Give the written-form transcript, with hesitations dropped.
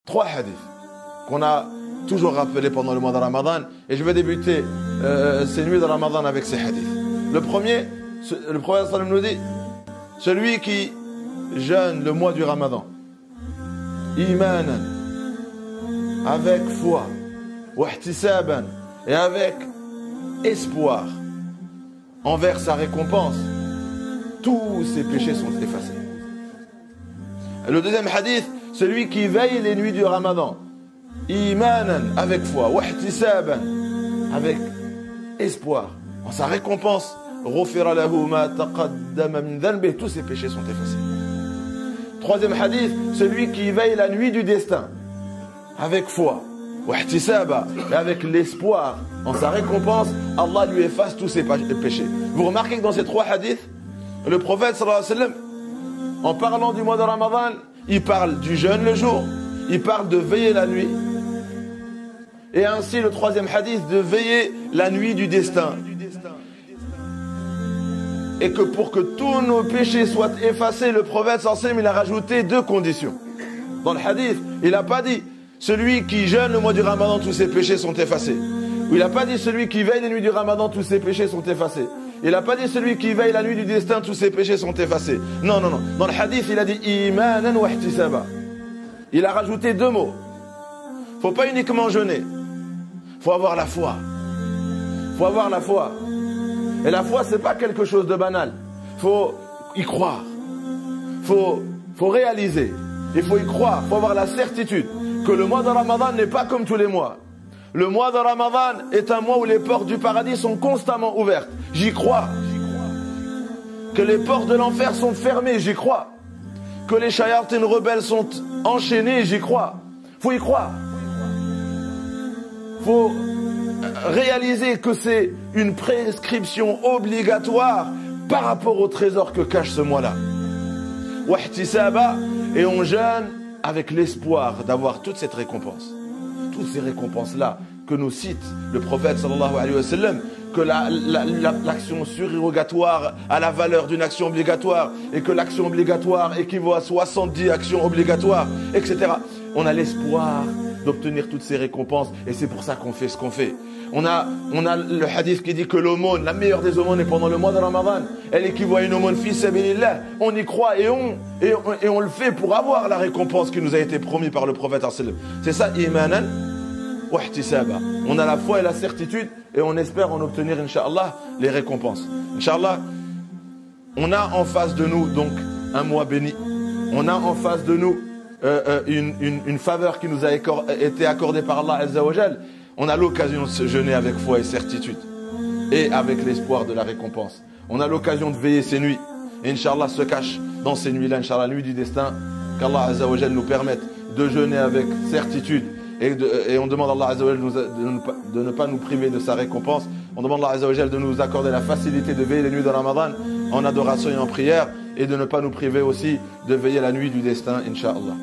Trois hadiths qu'on a toujours rappelés pendant le mois de Ramadan. Et je vais débuter ces nuits de Ramadan avec ces hadiths. Le premier, le prophète sallam nous dit, celui qui jeûne le mois du Ramadan, imanan, avec foi, wahtisaban, et avec espoir envers sa récompense, tous ses péchés sont effacés. Le deuxième hadith, celui qui veille les nuits du Ramadan, imanan, avec foi, wahtisaban, avec espoir en sa récompense, ghufira lahu ma taqaddama min dhanbihi, tous ses péchés sont effacés. Troisième hadith, celui qui veille la nuit du destin, avec foi, wahtisaba, et avec l'espoir en sa récompense, Allah lui efface tous ses péchés. Vous remarquez que dans ces trois hadiths, le prophète sallallahu alayhi wa sallam, en parlant du mois de Ramadan, il parle du jeûne le jour, il parle de veiller la nuit, et ainsi le troisième hadith, de veiller la nuit du destin. Et que pour que tous nos péchés soient effacés, le prophète sallallahu alayhi wa sallam, il a rajouté deux conditions. Dans le hadith, il n'a pas dit celui qui jeûne le mois du Ramadan, tous ses péchés sont effacés. Ou il n'a pas dit celui qui veille les nuits du Ramadan, tous ses péchés sont effacés. Il n'a pas dit celui qui veille la nuit du destin, tous ses péchés sont effacés. Non, non, non. Dans le hadith, il a dit imanan wa ihtisaba. Il a rajouté deux mots. Faut pas uniquement jeûner. Faut avoir la foi. Faut avoir la foi. Et la foi, c'est pas quelque chose de banal. Faut y croire. Faut réaliser. Il faut y croire. Faut avoir la certitude que le mois de Ramadan n'est pas comme tous les mois. Le mois de Ramadan est un mois où les portes du paradis sont constamment ouvertes. J'y crois. Que les portes de l'enfer sont fermées, j'y crois. Que les shayatines rebelles sont enchaînées, j'y crois. Faut y croire. Faut réaliser que c'est une prescription obligatoire par rapport au trésor que cache ce mois-là. Wahtisaba, et on jeûne avec l'espoir d'avoir toute cette récompense. Toutes ces récompenses-là que nous cite le prophète sallallahu alayhi wa sallam, que l'action surérogatoire a la valeur d'une action obligatoire et que l'action obligatoire équivaut à 70 actions obligatoires, etc. On a l'espoir d'obtenir toutes ces récompenses et c'est pour ça qu'on fait ce qu'on fait. On a le hadith qui dit que l'aumône, la meilleure des aumônes est pendant le mois de Ramadan. Elle équivaut à une aumône fi sabilillah. On y croit et on le fait pour avoir la récompense qui nous a été promise par le prophète sallallahu alayhi wa sallam. C'est ça, imanan wa ihtisaba. On a la foi et la certitude et on espère en obtenir, Inch'Allah, les récompenses. Inch'Allah, on a en face de nous donc un mois béni. On a en face de nous une faveur qui nous a été accordée par Allah Azza wa Jal. On a l'occasion de se jeûner avec foi et certitude et avec l'espoir de la récompense. On a l'occasion de veiller ces nuits. Et Inch'Allah se cache dans ces nuits-là, Inch'Allah, la nuit du destin, qu'Allah Azza wa Jal nous permette de jeûner avec certitude. Et on demande à Allah Azza wa Jal de ne pas nous priver de sa récompense. On demande à Allah Azza wa Jal de nous accorder la facilité de veiller les nuits de Ramadan en adoration et en prière. Et de ne pas nous priver aussi de veiller la nuit du destin, Inch'Allah.